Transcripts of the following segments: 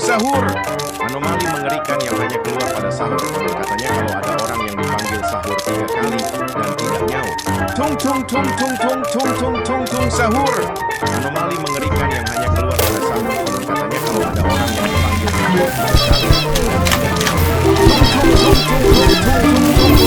sahur. Anomali mengerikan yang hanya keluar pada sahur. Konon katanya kalau ada orang yang dipanggil sahur 3 kali dan tidak nyaut. Tung tung tung tung tung tung tung tung tung sahur. Anomali mengerikan yang hanya keluar pada sahur. Konon katanya kalau ada orang yang dipanggil sahur 3 kali dan tidak nyaut. Tung tung tung tung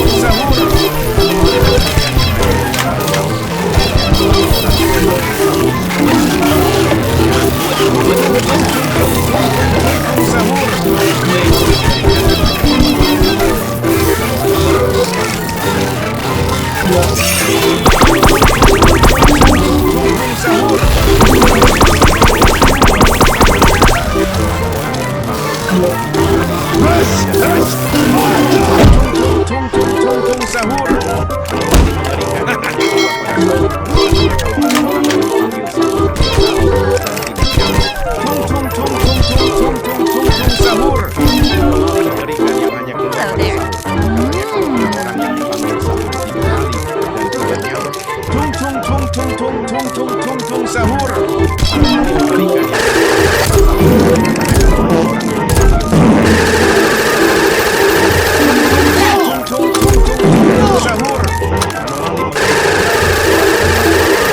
tung tung tung tung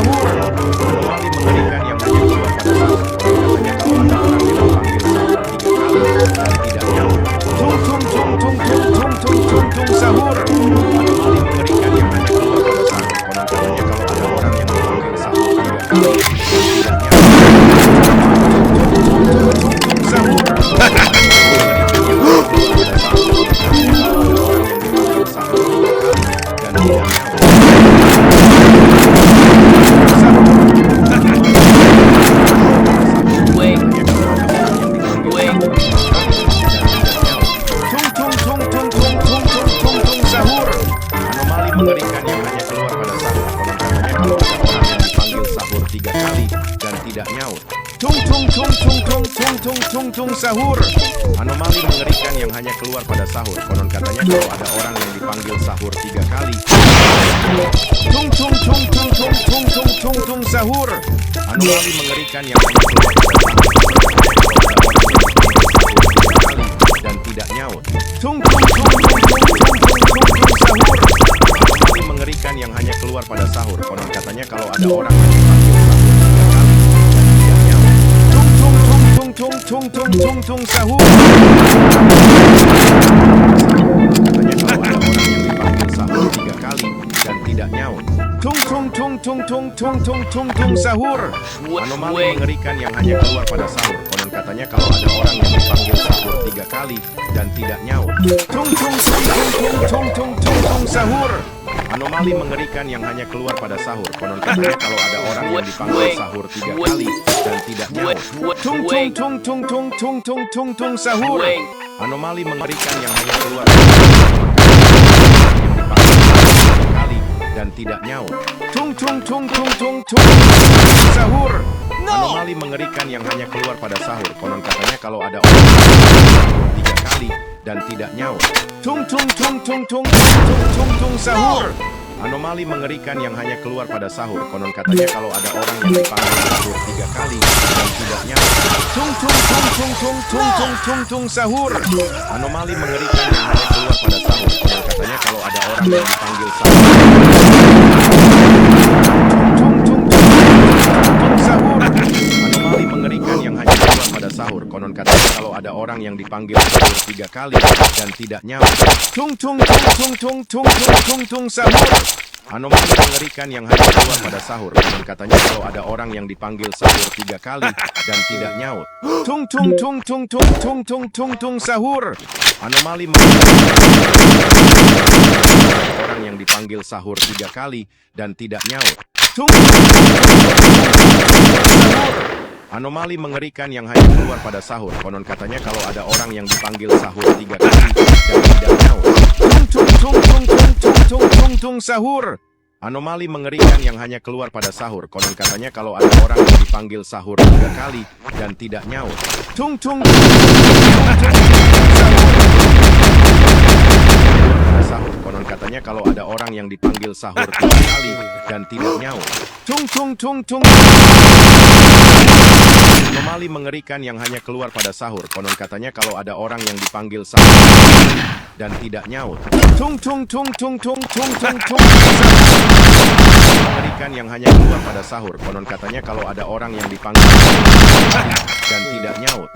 sahur. Mengerikan yang hanya keluar pada sahur. Konon katanya kalau ada orang yang dipanggil sahur 3 kali dan tidak nyaut. Tung tung tung tung tung tung tung tung tung sahur. Anomali mengerikan yang hanya keluar pada sahur. Konon katanya kalau ada orang yang dipanggil sahur 3 kali. Tung tung tung tung tung tung tung tung tung sahur. Anomali mengerikan yang hanya keluar pada sahur dan tidak nyaut. Tung tung tung tung tung tung tung tung sahur. Mengerikan yang hanya keluar pada sahur. Konon katanya kalau ada orang yang dipanggil sahur 3 kali dan tidak nyaut. Tung tung tung tung tung tung tung sahur. Katanya kalau ada orang yang dipanggil sahur 3 kali dan tidak nyaut. Tung tung tung tung tung tung tung tung tung sahur. Anomali mengerikan yang hanya keluar pada sahur. Konon katanya kalau ada orang yang dipanggil sahur 3 kali dan tidak nyaut. Tung tung tung tung tung tung tung tung tung sahur. Anomali mengerikan yang hanya keluar pada sahur. Konon katanya kalau ada orang yang dipanggil sahur 3 kali dan tidak nyaut. Tung tung tung tung tung tung tung tung tung sahur. Anomali mengerikan yang hanya keluar pada sahur. Yang dipanggil sahur 3 kali dan tidak nyaut. Tung tung tung tung tung tung sahur. Anomali mengerikan yang hanya keluar pada sahur. Konon katanya kalau ada orang yang dipanggil sahur 3 kali dan tidak nyaut. Tung tung tung tung tung tung tung tung sahur. Anomali mengerikan yang hanya keluar pada sahur. Konon katanya kalau ada orang yang dipanggil sahur 3 kali dan tidak nyaut. Tung tung tung tung tung tung tung tung tung sahur. Anomali mengerikan yang hanya keluar pada sahur. Konon katanya kalau ada orang yang dipanggil sahur 3 kali sahur. Anomali mengerikan yang hanya keluar pada sahur. Konon katanya kalau ada orang yang dipanggil sahur 3 kali dan tidak nyaut. Tung tung tung tung tung tung tung tung tung sahur. Anomali mengerikan yang hanya keluar pada sahur. Konon katanya kalau ada orang yang dipanggil sahur 3 kali dan tidak nyaut. Tung tung tung tung tung tung tung tung tung sahur. Anomali mengerikan orang yang dipanggil sahur 3 kali dan tidak nyaut. Tung tung tung tung sahur. Anomali mengerikan yang hanya keluar pada sahur. Konon katanya kalau ada orang yang dipanggil sahur 3 kali dan tidak nyaut. Tung tung tung tung tung tung tung tung tung sahur. Anomali mengerikan yang hanya keluar pada sahur. Konon katanya kalau ada orang yang dipanggil sahur 3 kali dan tidak nyaut. Tung sahur. Konon katanya kalau ada orang yang dipanggil sahur 3 kali dan tidak nyaut. Anomali mengerikan yang hanya keluar pada sahur. Konon katanya kalau ada orang yang dipanggil sahur dan tidak nyaut. Mengerikan yang hanya keluar pada sahur. Konon katanya kalau ada orang yang dipanggil dan tidak nyaut.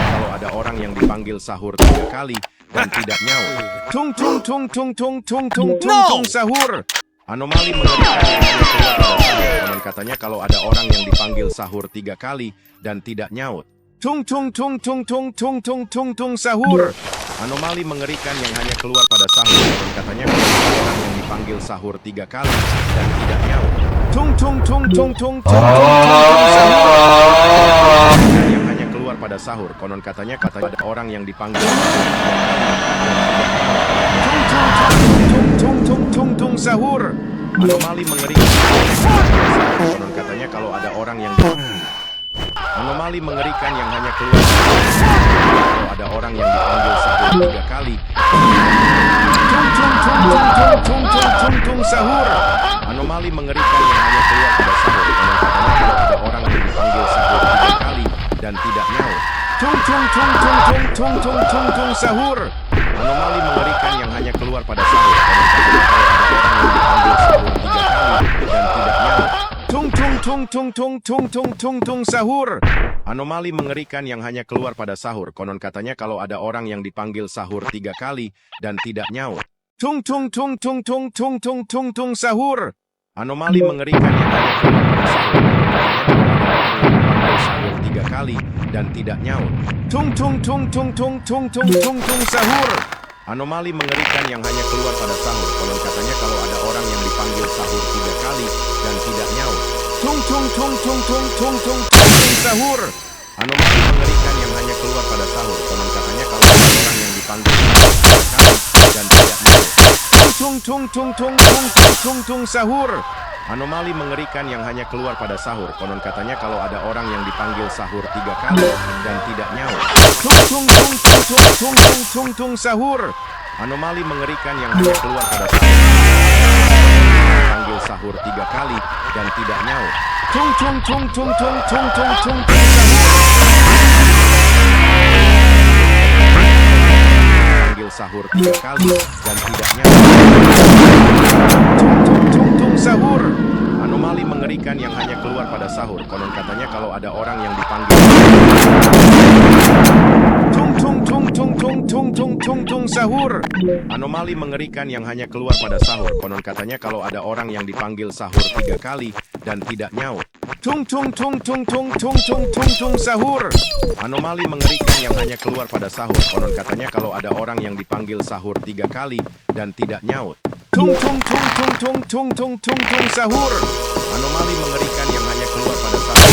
Kalau ada orang yang dipanggil sahur 3 kali dan tidak nyaut. Sahur. Anomali mengerikan yang hanya keluar pada sahur. Konon katanya kalau ada orang yang dipanggil sahur 3 kali dan tidak nyaut. Sahur. Anomali mengerikan yang hanya keluar pada sahur. Konon katanya kalau ada orang yang dipanggil sahur 3 kali dan tidak nyaut. Yang hanya keluar pada sahur. Konon katanya ada orang yang dipanggil sahur. Anomali mengerikan. Konon katanya kalau ada orang yang anomali mengerikan yang hanya keluar kalau ada orang yang dipanggil sahur 3 kali. Sahur. Anomali mengerikan yang hanya keluar pada sahur. Konon katanya kalau ada orang yang dipanggil sahur 3 kali dan tidak nyaut. Sahur. Anomali mengerikan yang hanya keluar pada sahur. Konon katanya kalau ada orang yang dipanggil sahur 3 kali dan tidak nyaut. Sahur. Anomali mengerikan yang hanya keluar pada sahur. Konon katanya kalau ada orang yang dipanggil sahur 3 kali dan tidak nyaut. Sahur. Anomali mengerikan yang hanya keluar pada sahur. Sahur 3 kali dan tidak nyaut. Sahur. Anomali mengerikan yang hanya keluar pada sahur. Konon katanya kalau ada orang yang dipanggil sahur 3 kali dan tidak nyaut. Sahur. Anomali mengerikan yang hanya keluar pada sahur. Konon katanya kalau ada orang yang dipanggil sahur 3 kali dan tidak nyaut. Sahur. Anomali mengerikan yang hanya keluar pada sahur. Konon katanya kalau ada orang yang dipanggil sahur 3 kali dan tidak nyaut. Sahur. Anomali mengerikan yang hanya keluar pada sahur. Dipanggil sahur 3 kali dan tidak nyaut. Dipanggil sahur 3 kali dan tidak nyaut. Sahur. Anomali mengerikan yang hanya keluar pada sahur. Konon katanya kalau ada orang yang dipanggil sahur. Anomali mengerikan yang hanya keluar pada sahur. Konon katanya kalau ada orang yang dipanggil sahur 3 kali dan tidak nyaut. Sahur. Anomali mengerikan yang hanya keluar pada sahur. Konon katanya kalau ada orang yang dipanggil sahur 3 kali dan tidak nyaut. Sahur. Anomali mengerikan yang hanya keluar pada sahur.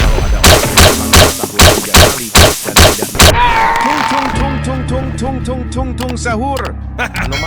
Kalau ada orang yang dipanggil sahur 3 kali dan tidak nyaut. Sahur. Anomali